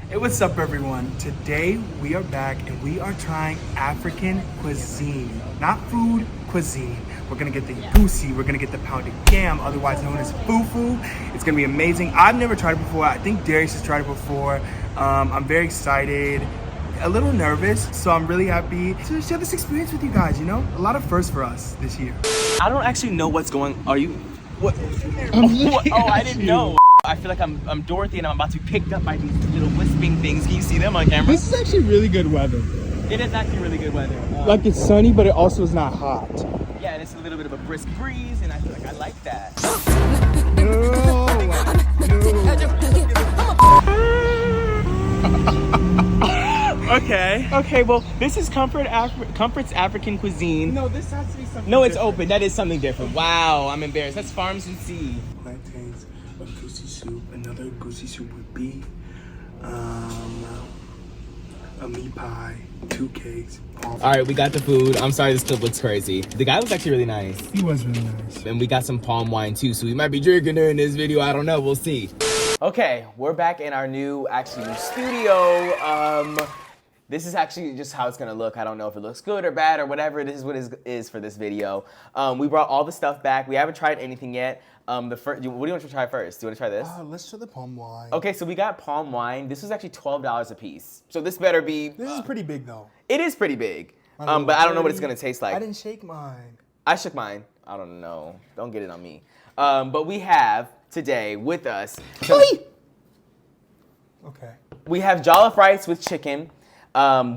Hey, what's up everyone? Today we are back and we are trying African cuisine. Not food, cuisine. We're gonna get the egusi, we're gonna get the pounded yam, otherwise known as fufu. It's gonna be amazing. I've never tried it before. I think Darius has tried it before. I'm very excited, a little nervous, so I'm really happy to share this experience with you guys, you know? A lot of firsts for us this year. I don't actually know what's going. Are you? What? Oh, I didn't know. I feel like I'm Dorothy and I'm about to be picked up by these little wisping things. Can you see them on camera? This is actually really good weather. It is actually really good weather. Like it's sunny, but it also is not hot. Yeah, and it's a little bit of a brisk breeze, and I feel like I like that. Okay, well, this is Comfort's African cuisine. No, this has to be something No, it's different. open. That is something different. Wow, I'm embarrassed. That's Farms and Sea. Plantains, a goosey soup, another goosey soup with beef, a meat pie, 2 cakes. All right, we got the food. I'm sorry this clip looks crazy. The guy was actually really nice. He was really nice. And we got some palm wine too, so we might be drinking during this video. I don't know, we'll see. Okay, we're back in our new studio. This is actually just how it's gonna look. I don't know if it looks good or bad or whatever. This is what it is for this video. We brought all the stuff back. We haven't tried anything yet. What do you want to try first? Do you want to try this? Let's try the palm wine. Okay, so we got palm wine. This was actually $12 a piece. So this better be. This is pretty big though. It is pretty big. But I don't know what it's gonna taste like. I didn't shake mine. I shook mine. I don't know. Don't get it on me. But we have today with us. Okay. We have jollof rice with chicken.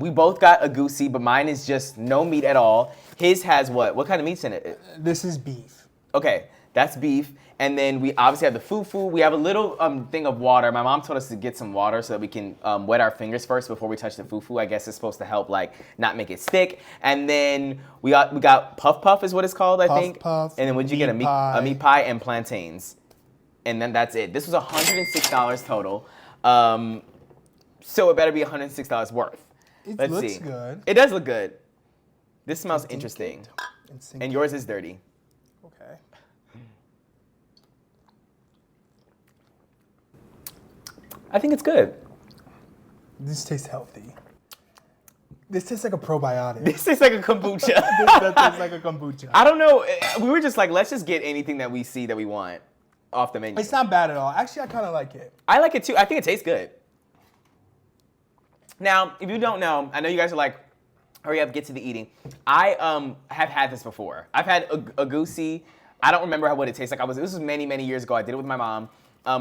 We both got egusi, but mine is just no meat at all. His has what? What kind of meat's in it? This is beef. Okay, that's beef. And then we obviously have the fufu. We have a little thing of water. My mom told us to get some water so that we can wet our fingers first before we touch the fufu. I guess it's supposed to help like not make it stick. And then we got puff puff is what it's called, I think. Puff. And then would you get a meat pie and plantains. And then that's it. This was $106 total. So it better be $106 worth. Let's looks see. good. It does look good. This smells interesting. And yours is dirty. Okay. I think it's good. This tastes healthy. This tastes like a probiotic. This tastes like a kombucha. That tastes like a kombucha. I don't know. We were just like, let's just get anything that we see that we want off the menu. It's not bad at all. Actually, I kind of like it. I like it too. I think it tastes good. Now, if you don't know, I know you guys are like, hurry up, get to the eating. I have had this before. I've had egusi. I don't remember what it tastes like. This was many, many years ago. I did it with my mom.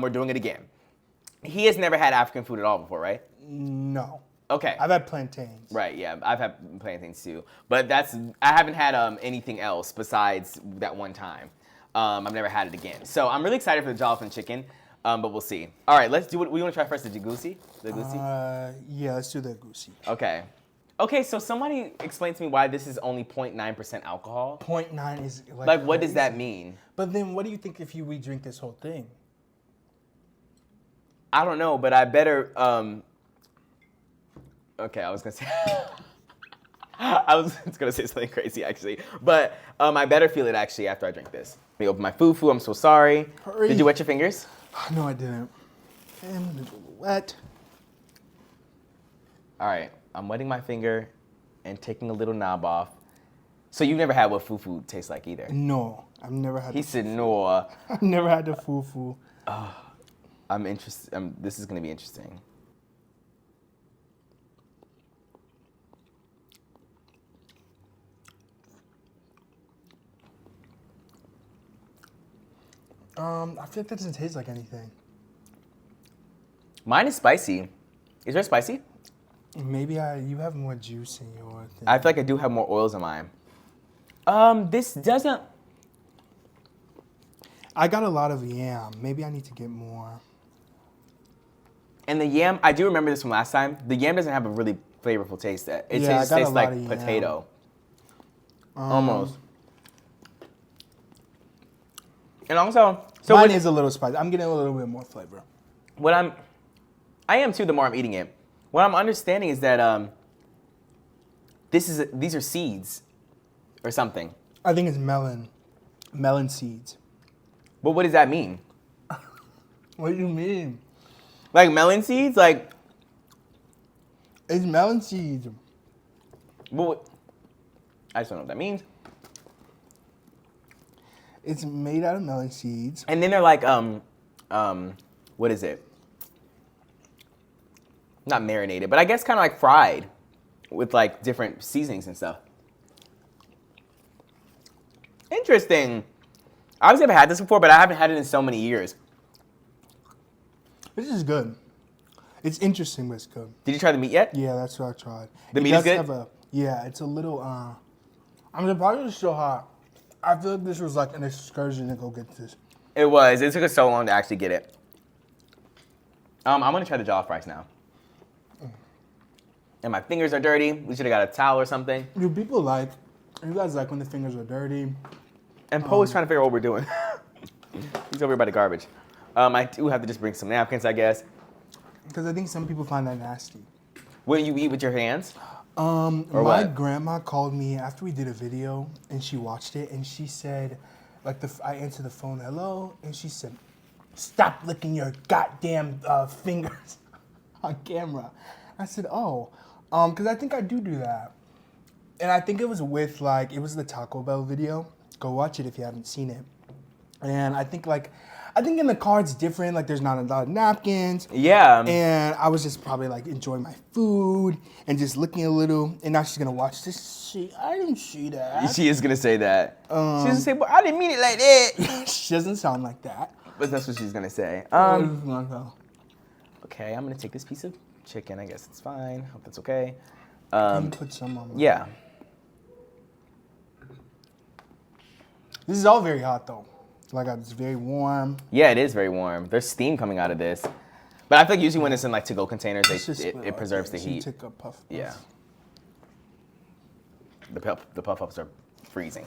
We're doing it again. He has never had African food at all before, right? No. Okay. I've had plantains. Right, yeah. I've had plantains too. But I haven't had anything else besides that one time. I've never had it again. So I'm really excited for the jollof and chicken. But we'll see. All right, let's do what we want to try first. The egusi? The egusi? Yeah, let's do the egusi. Okay. Okay, so somebody explain to me why this is only 0.9% alcohol. 0.9 is like what does that mean? But then what do you think if we drink this whole thing? I don't know, but I better okay, I was gonna say I was gonna say something crazy actually. But I better feel it actually after I drink this. Let me open my fufu. I'm so sorry. Hurry. Did you wet your fingers? No, I didn't. Okay, I'm gonna do a little wet. All right, I'm wetting my finger and taking a little knob off. So you've never had what fufu tastes like either? No, I've never had. He said no. I've never had the fufu. I'm interested. This is gonna be interesting. I feel like that doesn't taste like anything. Mine is spicy. Is yours spicy? Maybe you have more juice in your thing. I feel like I do have more oils in mine. This doesn't. I got a lot of yam. Maybe I need to get more. And the yam, I do remember this from last time. The yam doesn't have a really flavorful taste. It tastes like potato. Almost. And also, mine is a little spicy. I'm getting a little bit more flavor. I am too. The more I'm eating it, what I'm understanding is that these are seeds, or something. I think it's melon seeds. But what does that mean? What do you mean? Like melon seeds? Like It's melon seeds. But I just don't know what that means. It's made out of melon seeds. And then they're like, what is it? Not marinated, but I guess kind of like fried with like different seasonings and stuff. Interesting. Obviously, I've had this before, but I haven't had it in so many years. This is good. It's interesting, but it's good. Did you try the meat yet? Yeah, that's what I tried. The meat is good? Yeah, it's a little, I'm surprised it's so hot. I feel like this was like an excursion to go get this. It was. It took us so long to actually get it. I'm going to try the jollof rice now. And my fingers are dirty. We should have got a towel or something. Do you guys like when the fingers are dirty? And Poe is trying to figure out what we're doing. He's over here by the garbage. I do have to just bring some napkins, I guess. Because I think some people find that nasty. Will you eat with your hands? My grandma called me after we did a video, and she watched it, and she said, I answered the phone, hello, and she said, stop licking your goddamn fingers on camera. I said, oh, because I think I do that. And I think it was with, it was the Taco Bell video. Go watch it if you haven't seen it. And I think in the car it's different. Like there's not a lot of napkins. Yeah. And I was just probably enjoying my food and just looking a little. And now she's gonna watch this. I didn't see that. She is gonna say that. She's gonna say, "Well, I didn't mean it like that." She doesn't sound like that. But that's what she's gonna say. Okay, I'm gonna take this piece of chicken. I guess it's fine. Hope that's okay. Can you put some on? Yeah. This is all very hot though. It's very warm. Yeah, it is very warm. There's steam coming out of this. But I feel like usually when it's in to-go containers, it preserves the heat. Take a puff. Yeah. The puff-ups are freezing.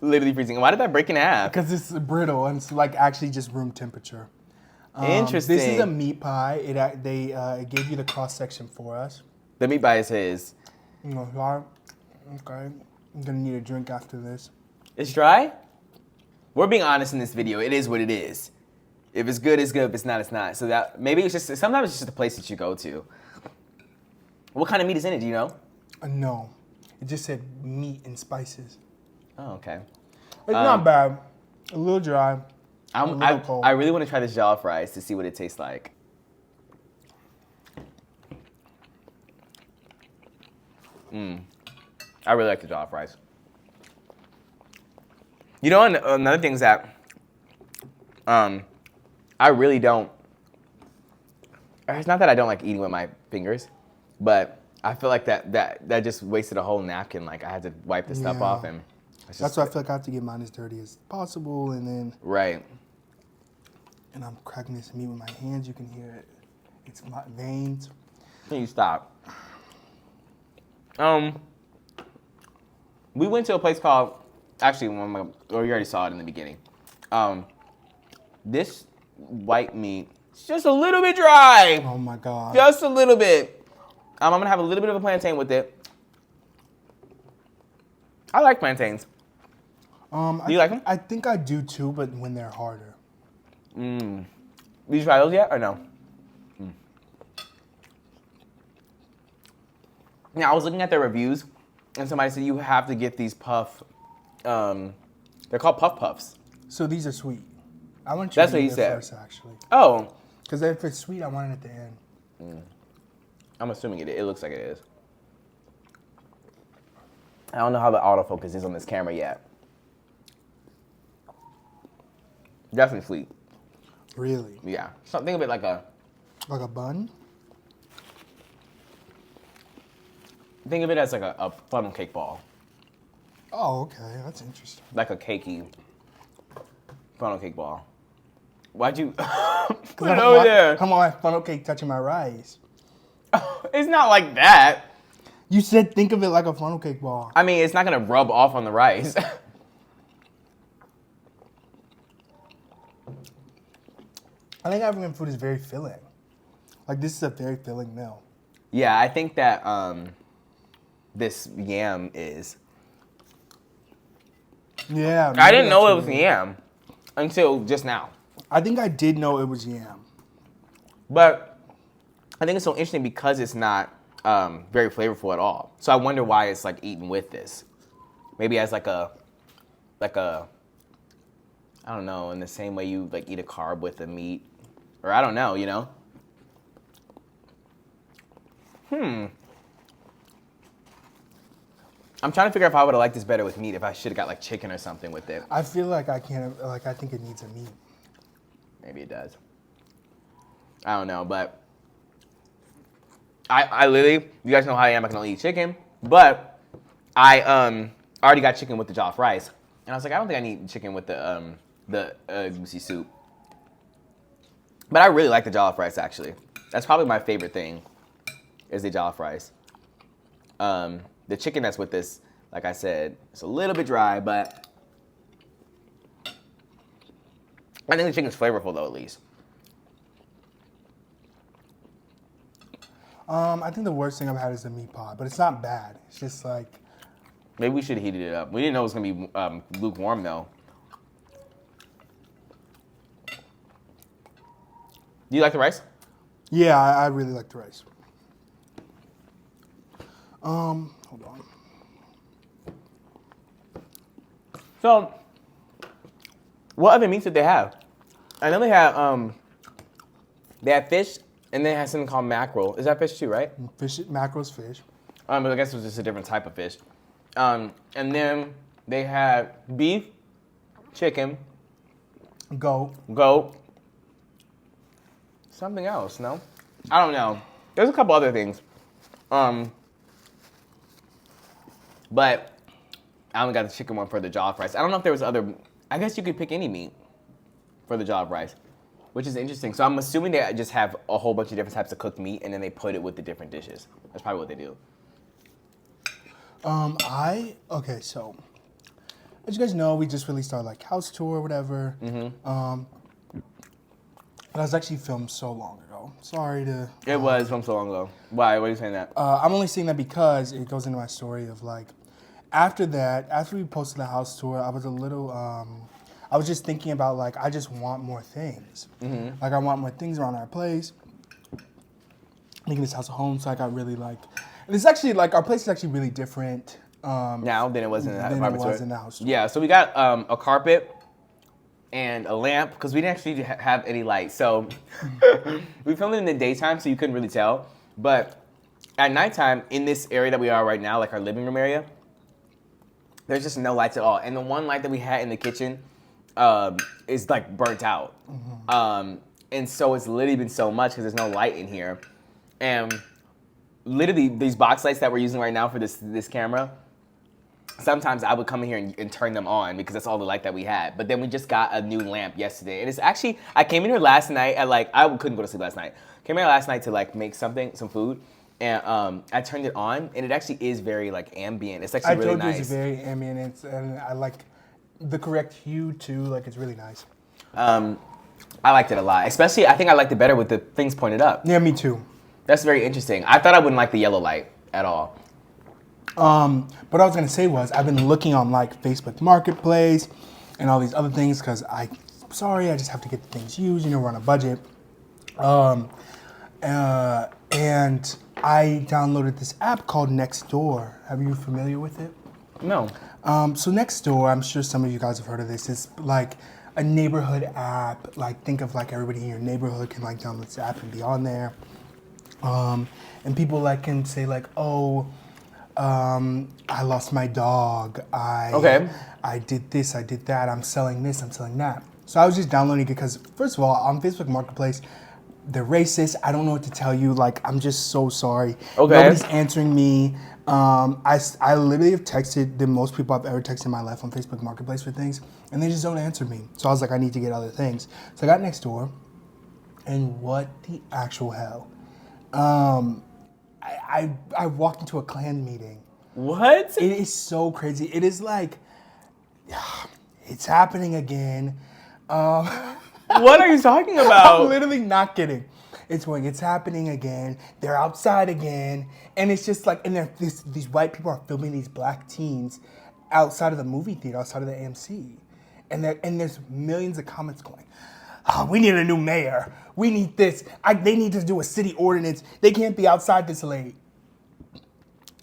Literally freezing. Why did that break in half? Because it's brittle and it's actually just room temperature. Interesting. This is a meat pie. It gave you the cross section for us. The meat pie is his. Okay. I'm gonna need a drink after this. It's dry? We're being honest in this video. It is what it is. If it's good, it's good. If it's not, it's not. So that maybe it's just sometimes it's just a place that you go to. What kind of meat is in it? Do you know? No, it just said meat and spices. Oh, okay. It's not bad. A little dry. I really want to try this jollof rice to see what it tastes like. I really like the jollof rice. You know, another thing is that I really don't. It's not that I don't like eating with my fingers, but I feel like that just wasted a whole napkin. I had to wipe the stuff off, and that's why I feel like I have to get mine as dirty as possible, and then right. And I'm cracking this meat with my hands. You can hear it. It's my veins. Can you stop? We went to a place called. Actually, you already saw it in the beginning. This white meat is just a little bit dry. Oh my God. Just a little bit. I'm gonna have a little bit of a plantain with it. I like plantains. Do you like them? I think I do too, but when they're harder. Did you try those yet or no? Yeah, I was looking at their reviews, and somebody said you have to get these puff. They're called puff puffs. So these are sweet. I want you That's to what he eat it said. first, actually. Oh. Because if it's sweet, I want it at the end. I'm assuming it looks like it is. I don't know how the autofocus is on this camera yet. Definitely sweet. Really? Yeah. So think of it like a... Like a bun? Think of it as like a funnel cake ball. Oh, okay. That's interesting. Like a cakey funnel cake ball. Why'd you put it over there? Come on, funnel cake touching my rice. It's not like that. You said think of it like a funnel cake ball. I mean, it's not going to rub off on the rice. I think African food is very filling. This is a very filling meal. Yeah, I think that this yam is. Yeah. I didn't know it was yam until just now. I think I did know it was yam. But I think it's so interesting because it's not very flavorful at all. So I wonder why it's like eaten with this. Maybe as like a, I don't know, in the same way you like eat a carb with a meat, or I don't know, you know. I'm trying to figure out if I would have liked this better with meat, if I should have got like chicken or something with it. I feel like I can't, like I think it needs a meat. Maybe it does. I don't know, but I literally, you guys know how I am, I can only eat chicken, but I already got chicken with the jollof rice. And I was like, I don't think I need chicken with the egusi soup. But I really like the jollof rice, actually. That's probably my favorite thing, is the jollof rice. The chicken that's with this, like I said, it's a little bit dry, but I think the chicken's flavorful, though, at least. I think the worst thing I've had is the meat pod, but it's not bad. It's just like... Maybe we should have heated it up. We didn't know it was going to be lukewarm, though. Do you like the rice? Yeah, I really like the rice. Hold on. So, what other meats did they have? I know they had fish, and they had something called mackerel. Is that fish too, right? Fish, mackerel's fish. But I guess it was just a different type of fish. And then they had beef, chicken, goat, something else, no? I don't know. There's a couple other things. But I only got the chicken one for the jollof rice. I don't know if there was other, I guess you could pick any meat for the jollof rice, which is interesting. So I'm assuming they just have a whole bunch of different types of cooked meat and then they put it with the different dishes. That's probably what they do. Okay, so as you guys know, we just released our like house tour or whatever. That was actually filmed so long ago. Sorry to... It was from so long ago. Why? Why are you saying that? I'm only saying that because it goes into my story of like, after that, after we posted the house tour, I was a little, I was just thinking about like, I just want more things. Like I want more things around our place, making this house a home. So I got really like, and it's actually like, our place is actually really different. Now than it was in the house tour. Yeah, so we got a carpet and a lamp, because we didn't actually have any light. So we filmed it in the daytime, so you couldn't really tell. But at nighttime, in this area that we are right now, like our living room area, there's just no lights at all. And the one light that we had in the kitchen is like burnt out. And so it's literally been so much because there's no light in here. And literally these box lights that we're using right now for this camera, sometimes I would come in here and turn them on because that's all the light that we had. But then we just got a new lamp yesterday. And it's actually, I came in here last night at like, I couldn't go to sleep last night. Came in here last night to like make some food. And I turned it on and it actually is very like ambient. It's actually really nice. I told you it's very ambient and I like the correct hue too. Like it's really nice. I liked it a lot. Especially, I think I liked it better with the things pointed up. Yeah, me too. That's very interesting. I thought I wouldn't like the yellow light at all. What I was gonna say was I've been looking on like Facebook Marketplace and all these other things because I just have to get the things used. You know, we're on a budget. And I downloaded this app called Nextdoor. Are you familiar with it? No. So Nextdoor, I'm sure some of you guys have heard of this. It's like a neighborhood app. Like think of like everybody in your neighborhood can like download this app and be on there. And people like can say like, oh, I lost my dog. I did this, I did that. I'm selling this, I'm selling that. So I was just downloading it because first of all, on Facebook Marketplace, they're racist. I don't know what to tell you. Like, I'm just so sorry. Okay. Nobody's answering me. I literally have texted the most people I've ever texted in my life on Facebook Marketplace for things, and they just don't answer me. So I was like, I need to get other things. So I got Nextdoor, and what the actual hell? I walked into a Klan meeting. What? It is so crazy. It is like, it's happening again. What are you talking about? I'm literally not kidding. It's happening again. They're outside again. And it's just like, and these white people are filming these black teens outside of the movie theater, outside of the AMC. And there's millions of comments going, oh, we need a new mayor. We need this. They need to do a city ordinance. They can't be outside this late.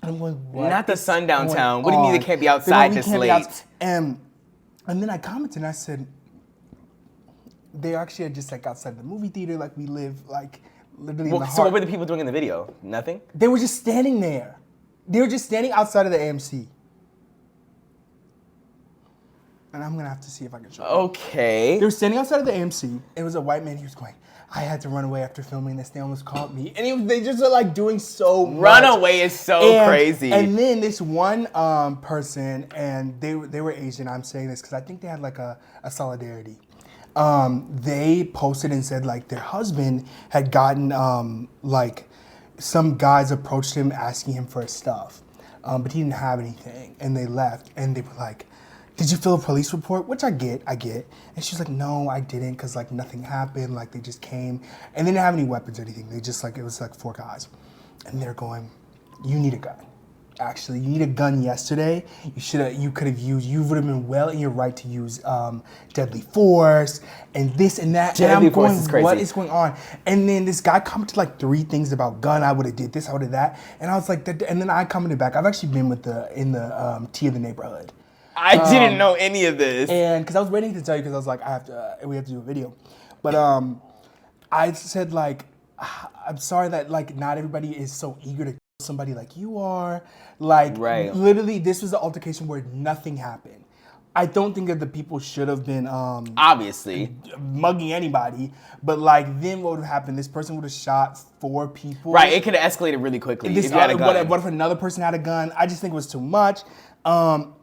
I'm going, what? Not the sundown town. What do you mean they can't be They're outside going, this "We can't be late? And then I commented and I said, they actually are just like outside the movie theater, like we live like literally in the So heart. what were the people doing in the video? Nothing? They were just standing there. They were just standing outside of the AMC. And I'm gonna have to see if I can show you. Okay. They were standing outside of the AMC. It was a white man. He was going, I had to run away after filming this. They almost caught me. And they just are like doing so much. Runaway is so crazy. And then this one person, and they were Asian. I'm saying this because I think they had like a solidarity. They posted and said like their husband had gotten like some guys approached him asking him for his stuff, but he didn't have anything, and they left. And they were like, did you fill a police report? Which I get. And she's like, no, I didn't, because like nothing happened. Like they just came, and they didn't have any weapons or anything. They just like, it was like 4 guys. And they're going, you need a gun. Actually, you need a gun yesterday. You would have been well in your right to use deadly force and this and that. Deadly and I'm force going, is crazy. what is going on? And then this guy commented like 3 things about gun. I would have did this, I would have that. And I was like, and then I commented back. I've actually been in the tea of the neighborhood. I didn't know any of this. And because I was waiting to tell you, because I was like, we have to do a video. But I said like, I'm sorry that like not everybody is so eager to kill somebody like you are. Like Right. literally, this was the altercation where nothing happened. I don't think that the people should have been Obviously. mugging anybody. But like then what would have happened? This person would have shot 4 people. Right, it could have escalated really quickly if you had a gun. What if another person had a gun? I just think it was too much.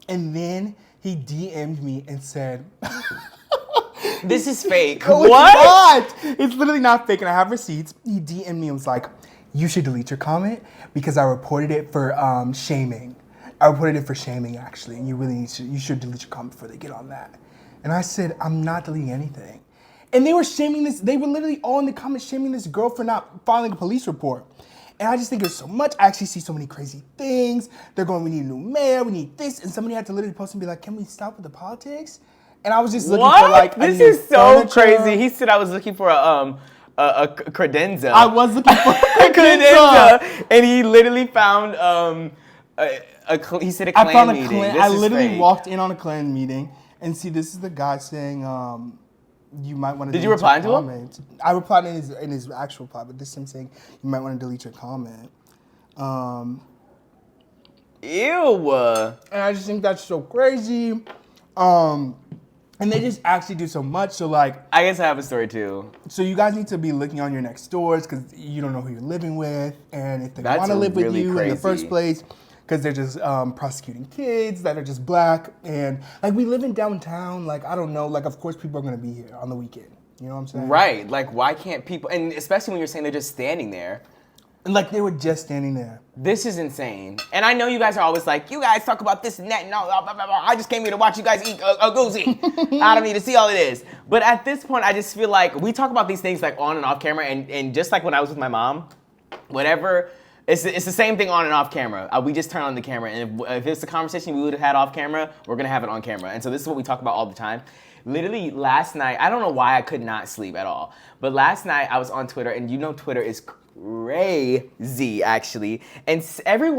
And then he DM'd me and said, This is fake. "No, What? It's not. It's literally not fake, and I have receipts." He DM'd me and was like, you should delete your comment because I reported it for shaming. I reported it for shaming, actually, and you should delete your comment before they get on that. And I said, I'm not deleting anything. And they were shaming this, they were literally all in the comments shaming this girl for not filing a police report. And I just think there's so much. I actually see so many crazy things. They're going, we need a new mayor, we need this. And somebody had to literally post and be like, can we stop with the politics? And I was just looking for like, This is so crazy. He said I was looking for a credenza. I was looking for a credenza. And he literally found he said a Klan meeting. I literally walked in on a Klan meeting and see this is the guy saying you might want to. Did you reply to him? I replied in his actual reply, but this is him saying you might want to delete your comment. Ew. And I just think that's so crazy. And they just actually do so much. So like, I guess I have a story too. So you guys need to be looking on your next doors because you don't know who you're living with, and if they That's want to live with really you in the crazy. first place, because they're just prosecuting kids that are just black, and like we live in downtown. Like I don't know. Like of course people are gonna be here on the weekend. You know what I'm saying? Right. Like why can't people? And especially when you're saying they're just standing there. And like they were just standing there. This is insane. And I know you guys are always like, you guys talk about this and that and all, blah, blah, blah. I just came here to watch you guys eat a goosey. I don't need to see all of this. But at this point, I just feel like we talk about these things like on and off camera. And just like when I was with my mom, whatever, it's the same thing on and off camera. We just turn on the camera. And if it's a conversation we would have had off camera, we're going to have it on camera. And so this is what we talk about all the time. Literally last night, I don't know why I could not sleep at all. But last night I was on Twitter, and you know Twitter is crazy actually. And every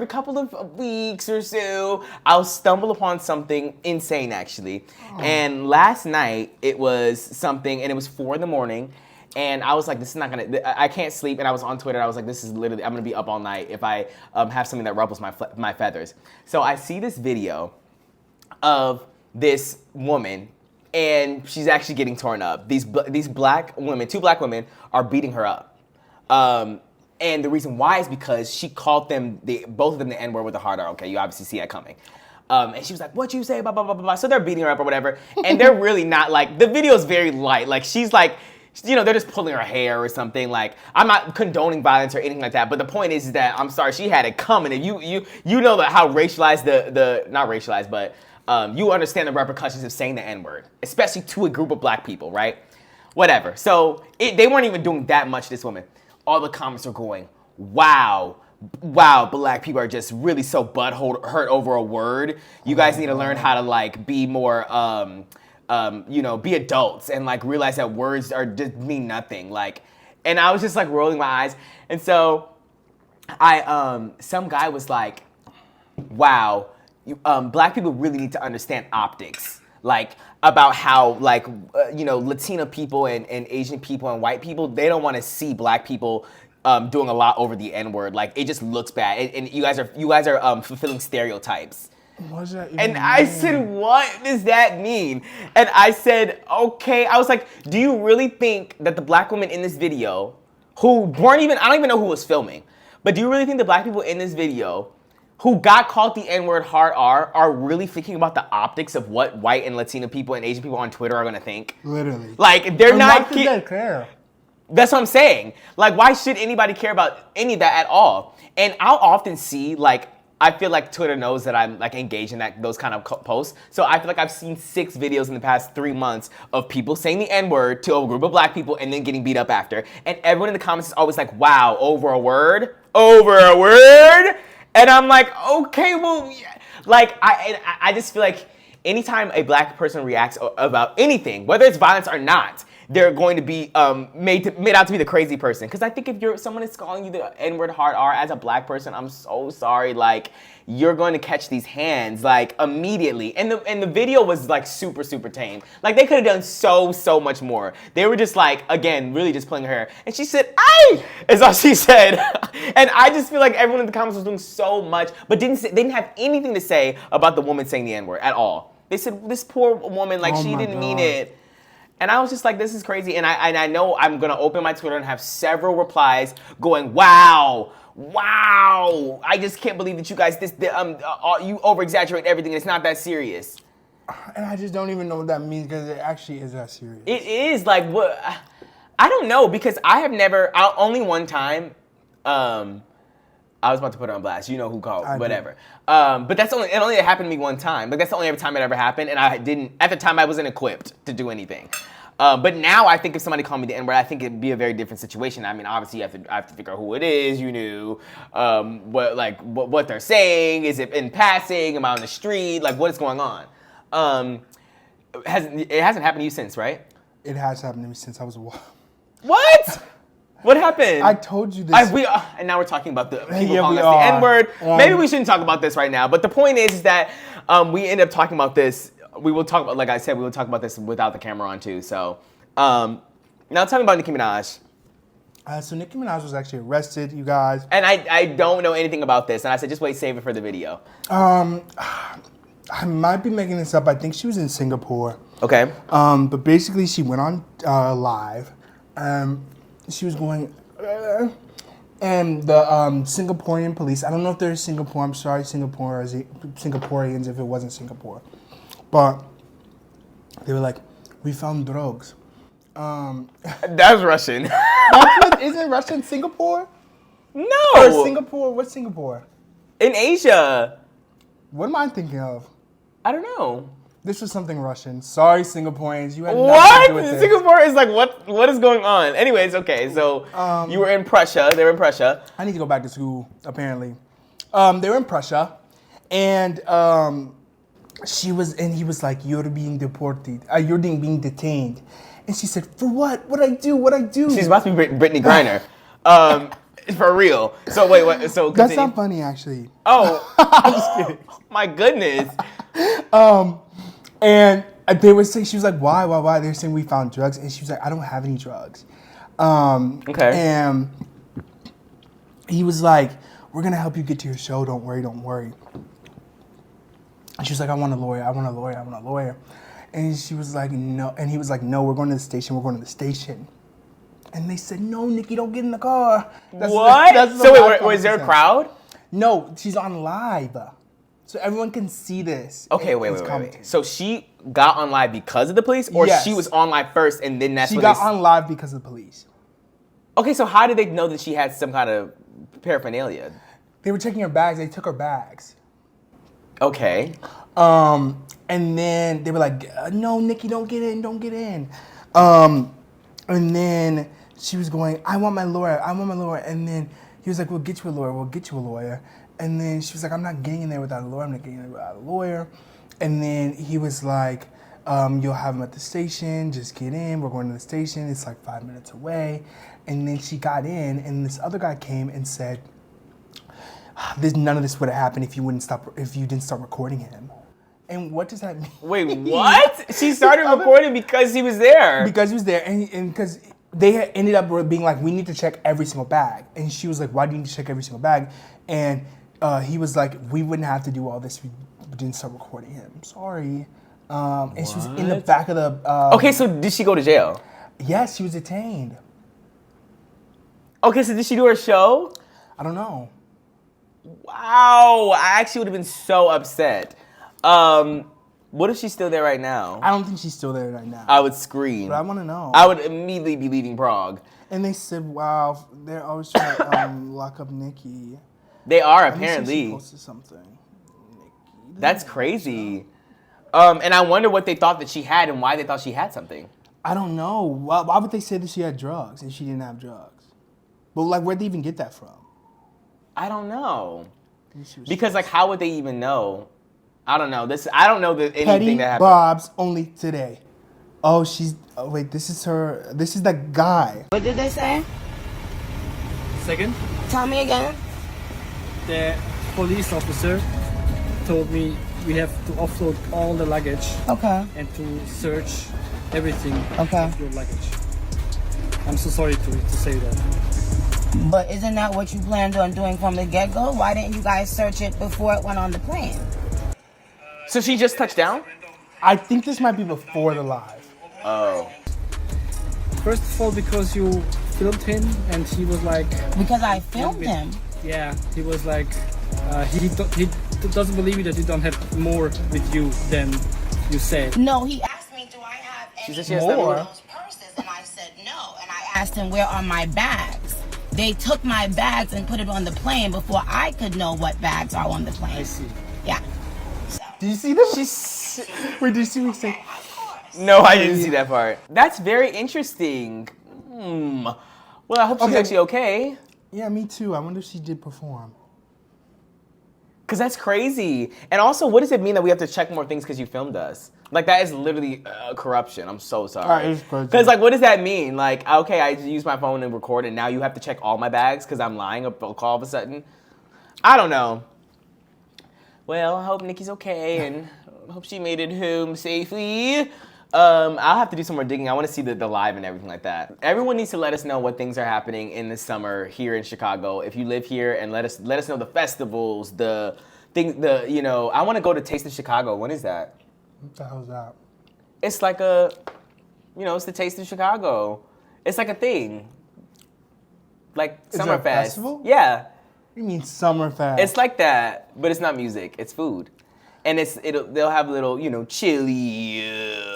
couple of weeks or so, I'll stumble upon something insane actually. Oh. And last night it was something, and it was 4 a.m. And I was like, this is not gonna, I can't sleep. And I was on Twitter, I was like, this is literally, I'm gonna be up all night if I have something that ruffles my feathers. So I see this video of this woman, and she's actually getting torn up. These black women, 2 black women, are beating her up. And the reason why is because she called them, both of them, the N-word with a hard R. Okay, you obviously see that coming. And she was like, what you say, blah, blah, blah, blah, blah. So they're beating her up or whatever. And they're really not like, the video is very light. Like she's like, you know, they're just pulling her hair or something. Like, I'm not condoning violence or anything like that. But the point is that, I'm sorry, she had it coming. And you know that how racialized not racialized, but you understand the repercussions of saying the N-word, especially to a group of black people, right? Whatever. So they weren't even doing that much to this woman. All the comments are going, wow, black people are just really so hurt over a word. You guys need to learn how to like be more be adults and like realize that words just mean nothing. Like, and I was just like rolling my eyes. And so some guy was like, wow, black people really need to understand optics. Like, about how, like, Latino people and Asian people and white people, they don't want to see black people doing a lot over the N-word. Like, it just looks bad. And you guys are fulfilling stereotypes. What does that even And mean? I said, what does that mean? And I said, okay. I was like, do you really think that the black women in this video, who weren't even, I don't even know who was filming, but do you really think the black people in this video who got called the N-word hard R are really thinking about the optics of what white and Latino people and Asian people on Twitter are gonna think? Literally. Like, they're not... Why should they care? That's what I'm saying. Like, why should anybody care about any of that at all? And I'll often see, like, I feel like Twitter knows that I'm like engaged in those kind of posts. So I feel like I've seen 6 videos in the past 3 months of people saying the N-word to a group of black people and then getting beat up after. And everyone in the comments is always like, wow, over a word? Over a word? And I'm like, okay, well, yeah. Like, I just feel like anytime a black person reacts about anything, whether it's violence or not, they're going to be made out to be the crazy person. Because I think if someone is calling you the N-word hard R as a black person, I'm so sorry. Like, you're going to catch these hands like immediately. And the video was like super, super tame. Like, they could have done so much more. They were just like, again, really just playing her hair. And she said, "Ay!" is all she said. And I just feel like everyone in the comments was doing so much, but they didn't have anything to say about the woman saying the N-word at all. They said, this poor woman, like, she didn't mean it. And I was just like, this is crazy. And I know I'm going to open my Twitter and have several replies going, wow, I just can't believe that you guys, you over-exaggerate everything. It's not that serious. And I just don't even know what that means because it actually is that serious. It is, like, what? I don't know, because I have never, only one time, I was about to put it on blast. You know who called, whatever. But it only happened to me one time. Like, that's the only time it ever happened, and at the time, I wasn't equipped to do anything. But now I think if somebody called me the N-word, I think it'd be a very different situation. I mean, obviously, I have to figure out who it is, what they're saying. Is it in passing? Am I on the street? Like, what is going on? It hasn't happened to you since, right? It has happened to me since I was a while. What? What happened? I told you this. And now we're talking about the people calling us the N-word. Maybe we shouldn't talk about this right now. But the point is that we end up talking about this. We will talk about, like I said, we will talk about this without the camera on too. So now tell me about Nicki Minaj. So Nicki Minaj was actually arrested, you guys. And I don't know anything about this. And I said, just wait, save it for the video. I might be making this up. I think she was in Singapore. Okay. But basically, she went on live. She was going, and the Singaporean police, I don't know if they're Singapore, I'm sorry, Singaporeans if it wasn't Singapore, but they were like, we found drugs. That's Russian. Isn't Russia Singapore? No. Or Singapore, what's Singapore? In Asia. What am I thinking of? I don't know. This was something Russian. Sorry, Singaporeans. You had nothing what? to do with this. Singapore is like, what is going on? Anyways, okay, so you were in Prussia. They were in Prussia. I need to go back to school, apparently. They were in Prussia, and he was like, you're being deported. You're being detained. And she said, for what? What'd I do? She's about to be Brittany Griner. For real. So wait, so continue. That's not funny, actually. Oh. I'm just kidding. My goodness. And they were saying, she was like, why? They were saying we found drugs. And she was like, I don't have any drugs. Okay. And he was like, we're going to help you get to your show. Don't worry. And she was like, I want a lawyer. And she was like, no. And he was like, no, we're going to the station. And they said, no, Nicki, don't get in the car. What? So wait, was there a crowd? No, she's on live. So everyone can see this. Okay, wait. So she got on live because of the police? Or yes. She was on live first and then that's she got on live because of the police. Okay, so how did they know that she had some kind of paraphernalia? They were checking her bags. They took her bags. Okay. And then they were like, no, Nicki, don't get in. And then she was going, I want my lawyer. And then he was like, we'll get you a lawyer. And then she was like, I'm not getting in there without a lawyer. And then he was like, you'll have them at the station. Just get in. We're going to the station. It's like 5 minutes away. And then she got in, and this other guy came and said, none of this would have happened if you didn't start recording him. And what does that mean? Wait, what? She started recording because he was there. Because he was there, and because they had ended up being like, we need to check every single bag. And she was like, why do you need to check every single bag? And he was like, we wouldn't have to do all this if we didn't start recording him. Sorry. And she was in the back of the... okay, so did she go to jail? Yes, she was detained. Okay, so did she do her show? I don't know. Wow, I actually would have been so upset. What if she's still there right now? I don't think she's still there right now. I would scream. But I want to know. I would immediately be leaving Prague. And they said, wow, they're always trying to lock up Nicki. They are, Let me see if apparently. she posted something. Nicki. That's crazy. And I wonder what they thought that she had and why they thought she had something. I don't know. Why would they say that she had drugs and she didn't have drugs? But like, where'd they even get that from? I don't know. Because like, how would they even know? I don't know. I don't know that anything Petty that happened. Bob's only today. Oh, wait, this is her. This is the guy. What did they say? Second, Tell me again. the police officer told me we have to offload all the luggage Okay. and to search everything Okay. of your luggage. I'm so sorry to say that. But isn't that what you planned on doing from the get-go? Why didn't you guys search it before it went on the plane? So she just touched down? I think this might be before the live. Oh. First of all, because you filmed him and he was like, Because I filmed him. yeah, he was like, he doesn't believe you that you don't have more with you than you said. No, he asked me, do I have any said she has more more. of those purses? And I said no. And I asked him, where are my bags? They took my bags and put it on the plane before I could know what bags are on the plane. I see. Yeah. Did you see this? Wait, did you see what he said? No, I didn't see that part. That's very interesting. Well, I hope she's actually okay. Yeah, me too. I wonder if she did perform. Because that's crazy. And also, what does it mean that we have to check more things because you filmed us? Like, that is literally corruption. I'm so sorry. That is crazy. Because, like, what does that mean? Like, okay, I use my phone and record, and now you have to check all my bags because I'm lying all of a sudden? I don't know. Well, I hope Nicki's okay, and I hope she made it home safely. I'll have to do some more digging. I want to see the live and everything like that. Everyone needs to let us know what things are happening in the summer here in Chicago. If you live here, and let us know the festivals, I want to go to Taste of Chicago. When is that? What the hell is that? It's like it's the Taste of Chicago. It's like a thing. Like Is it a Summerfest. festival? Yeah. You mean Summerfest? It's like that, but it's not music. It's food. And they'll have little, chili.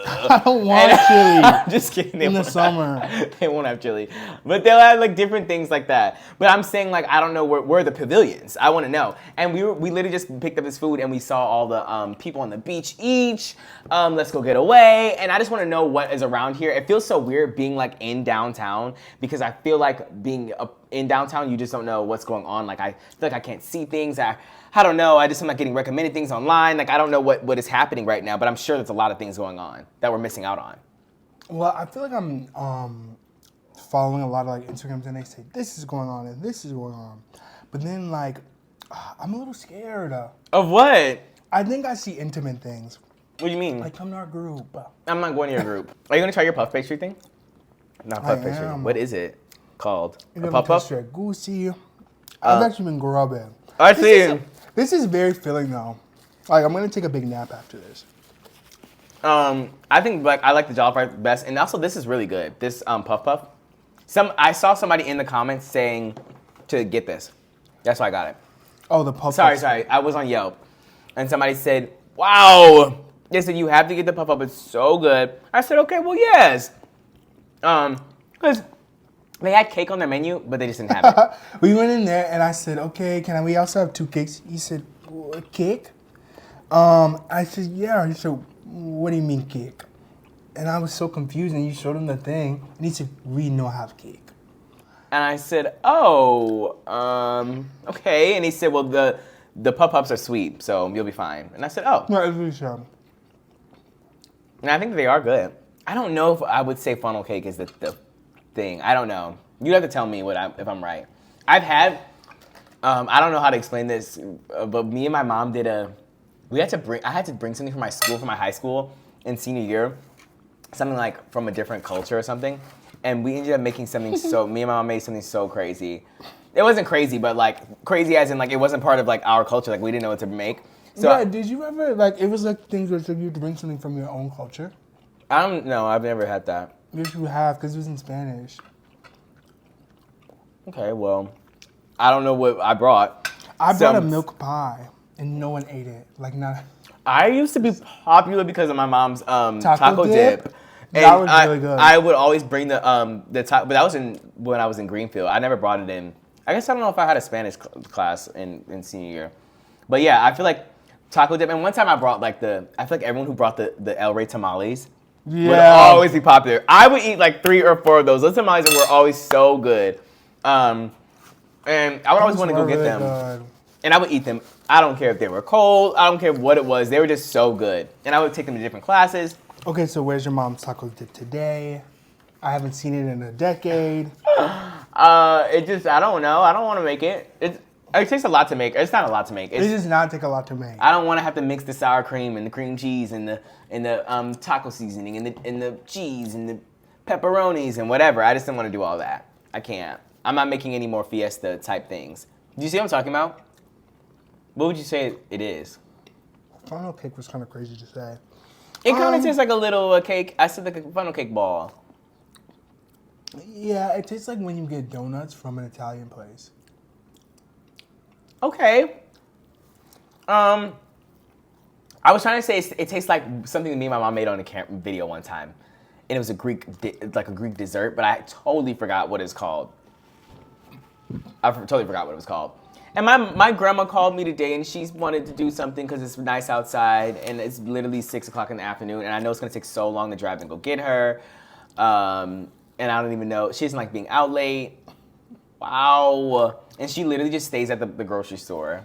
I don't want chili. I'm just kidding. In the summer. They won't have chili. But they'll have like different things like that. But I'm saying like, I don't know where are the pavilions. I want to know. And we literally just picked up this food and we saw all the people on the beach each. Let's go get away. And I just want to know what is around here. It feels so weird being like in downtown because I feel like being in downtown, you just don't know what's going on. Like I feel like I can't see things. I don't know. I'm not getting recommended things online. Like I don't know what is happening right now, but I'm sure there's a lot of things going on that we're missing out on. Well, I feel like I'm following a lot of like Instagrams and they say this is going on and this is going on, but then like I'm a little scared. Of what? I think I see intimate things. What do you mean? Like come to our group. I'm not going to your group. Are you gonna try your puff pastry thing? Not puff pastry. am. What is it called? You're A gonna puff puff? taste your Egusi. I've actually been grubbing. I see. This is very filling though. Like I'm gonna take a big nap after this. I think I like the jollof rice best, and also this is really good. This puff puff. I saw somebody in the comments saying to get this. That's why I got it. Oh, the puff. Sorry. I was on Yelp, and somebody said, "Wow." They said you have to get the puff up. It's so good. I said, "Okay, well, yes." Because they had cake on their menu, but they just didn't have it. We went in there and I said, "Okay, we also have 2 cakes?" He said, "Cake?" I said, "Yeah." He said, "What do you mean cake?" And I was so confused. And you showed him the thing, and he said, "We know I have cake." And I said, "Oh, okay." And he said, "Well, the puff-ups are sweet, so you'll be fine." And I said, "Oh." No, it's really strong. And I think they are good. I don't know if I would say funnel cake is the thing. I don't know. You have to tell me if I'm right. I've had, I don't know how to explain this, but me and my mom I had to bring something from my school, from my high school in senior year, something like from a different culture or something. And we ended up making something me and my mom made something so crazy. It wasn't crazy, but like crazy as in like it wasn't part of like our culture. Like we didn't know what to make. So yeah, did you ever, like, it was like things where it took you to bring something from your own culture? I don't know. I've never had that. Yes, you have, because it was in Spanish. Okay, well, I don't know what I brought. I brought a milk pie, and no one ate it. Like, not. I used to be popular because of my mom's taco dip. And That was really good. I would always bring the taco, but that was when I was in Greenfield. I never brought it in. I guess I don't know if I had a Spanish class in senior year. But yeah, I feel like taco dip. And one time I brought I feel like everyone who brought the El Rey tamales would always be popular. I would eat like 3 or 4 of those. Those tamales were always so good. And I would always want to go get them. Good. And I would eat them. I don't care if they were cold. I don't care what it was. They were just so good. And I would take them to different classes. Okay, so where's your mom's taco dip today? I haven't seen it in a decade. I don't know. I don't want to make it. It takes a lot to make. It's not a lot to make. It does not take a lot to make. I don't want to have to mix the sour cream and the cream cheese and the taco seasoning and the cheese and the pepperonis and whatever. I just don't want to do all that. I can't. I'm not making any more fiesta type things. Do you see what I'm talking about? What would you say it is? Funnel cake was kind of crazy to say. It kind of tastes like a little cake. I said like a funnel cake ball. Yeah, it tastes like when you get donuts from an Italian place. Okay. I was trying to say it tastes like something me and my mom made on a video one time, and it was a Greek dessert, but I totally forgot what it's called. Totally forgot what it was called. And my grandma called me today, and she wanted to do something because it's nice outside, and it's literally 6 o'clock in the afternoon, and I know it's gonna take so long to drive and go get her. And I don't even know. She doesn't like being out late. Wow. And she literally just stays at the grocery store.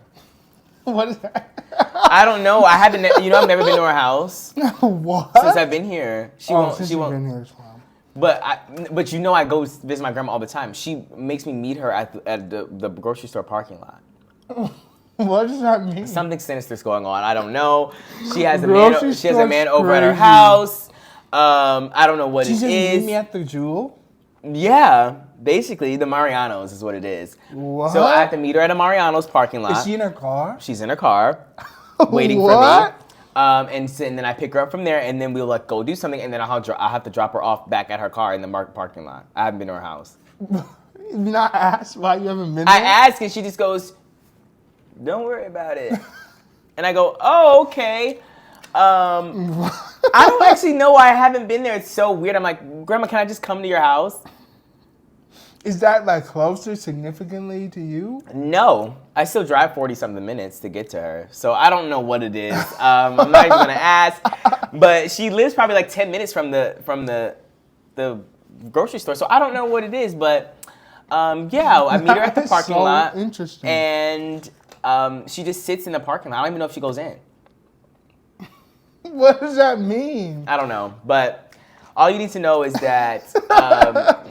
What is that? I don't know. I've never been to her house. What? Since I've been here. She won't. Been here as well. But I go visit my grandma all the time. She makes me meet her at the grocery store parking lot. What does that mean? Something sinister's going on. I don't know. She has a Grocery man over at her crazy. house. I don't know what it is. She just meet me at the Jewel? Yeah, basically the Mariano's is what it is. What? So I have to meet her at a Mariano's parking lot. Is she in her car? She's in her car, waiting for me. And then I pick her up from there, and then we'll go do something, and then I'll have to drop her off back at her car in the parking lot. I haven't been to her house. You not asked why you haven't been there? I asked, and she just goes, "Don't worry about it." And I go, "Oh, okay." I don't actually know why I haven't been there. It's so weird. I'm like, Grandma, can I just come to your house? Is that closer significantly to you? No, I still drive 40-something minutes to get to her. So I don't know what it is. I'm not even gonna ask. But she lives probably 10 minutes from the grocery store. So I don't know what it is. But yeah, I meet her at the parking lot. Interesting. And she just sits in the parking lot. I don't even know if she goes in. What does that mean? I don't know, but all you need to know is that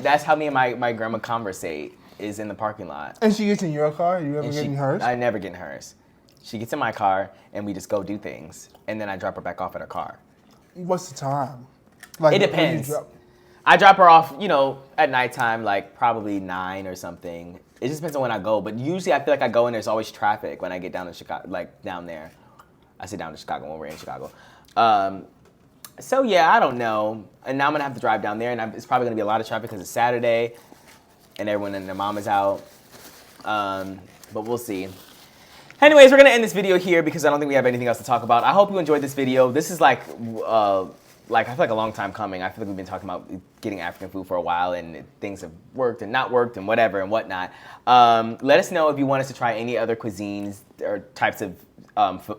that's how me and my grandma conversate, is in the parking lot. And she gets in your car? You ever get in hers? I never get in hers. She gets in my car, and we just go do things, and then I drop her back off at her car. What's the time? It depends. I drop her off, at nighttime, probably 9 or something. It just depends on when I go, but usually I feel like I go and there's always traffic when I get down to Chicago, down there. I say down to Chicago when we're in Chicago. So yeah, I don't know. And now I'm gonna have to drive down there, and it's probably gonna be a lot of traffic because it's Saturday, and everyone and their mom is out. But we'll see. Anyways, we're gonna end this video here because I don't think we have anything else to talk about. I hope you enjoyed this video. This is I feel like a long time coming. I feel like we've been talking about getting African food for a while, and things have worked and not worked and whatever and whatnot. Let us know if you want us to try any other cuisines or types of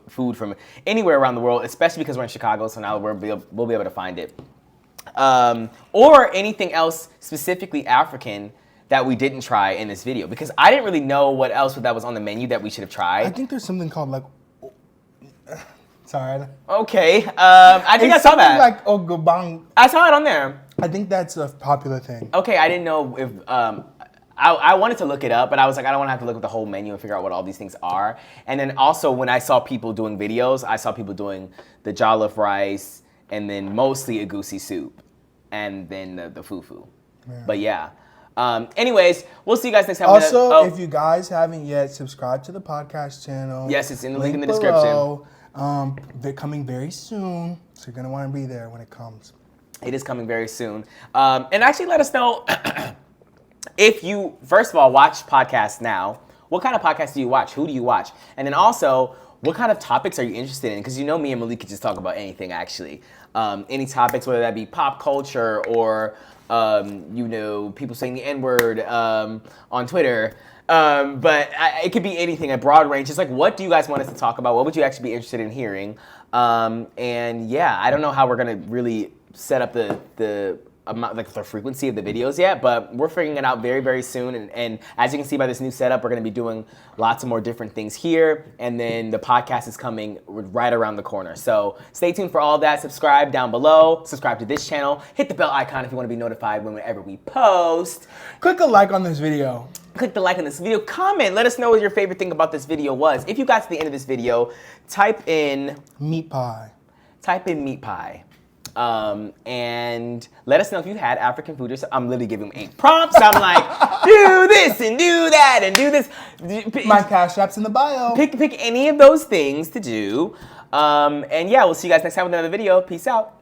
food from anywhere around the world, especially because we're in Chicago, so now we'll be able to find it. Or anything else specifically African that we didn't try in this video, because I didn't really know what else that was on the menu that we should have tried. I think there's something called Sorry. Okay. I think I saw that. Like MUKBANG. I saw it on there. I think that's a popular thing. Okay, I didn't know if I wanted to look it up, but I was like, I don't want to have to look at the whole menu and figure out what all these things are. And then also when I saw people doing videos, I saw people doing the jollof rice and then mostly egusi soup and then the fufu. Yeah. But yeah. Anyways, we'll see you guys next time. Also, if you guys haven't yet, subscribe to the podcast channel. Yes, it's in the link in the below. They're coming very soon, so you're gonna want to be there when it comes. It is coming very soon. And actually let us know if you, first of all, watch podcasts now. What kind of podcasts do you watch? Who do you watch? And then also, what kind of topics are you interested in? Because you know me and Malik could just talk about anything, actually. Any topics, whether that be pop culture or, you know, people saying the N-word on Twitter. But it could be anything, a broad range. Just like, what do you guys want us to talk about? What would you actually be interested in hearing? And yeah, I don't know how we're going to really set up the amount, like the frequency of the videos yet, but we're figuring it out very, very soon. And as you can see by this new setup, we're going to be doing lots of more different things here. And then the podcast is coming right around the corner. So stay tuned for all of that. Subscribe down below. Subscribe to this channel. Hit the bell icon if you want to be notified whenever we post. Click a like on this video. Click the like on this video. Comment. Let us know what your favorite thing about this video was. If you got to the end of this video, type in meat pie. Type in meat pie. And let us know if you had African food. I'm literally giving them 8 prompts. I'm like, do this and do that and do this. My Cash App's in the bio. Pick any of those things to do. And yeah, we'll see you guys next time with another video. Peace out.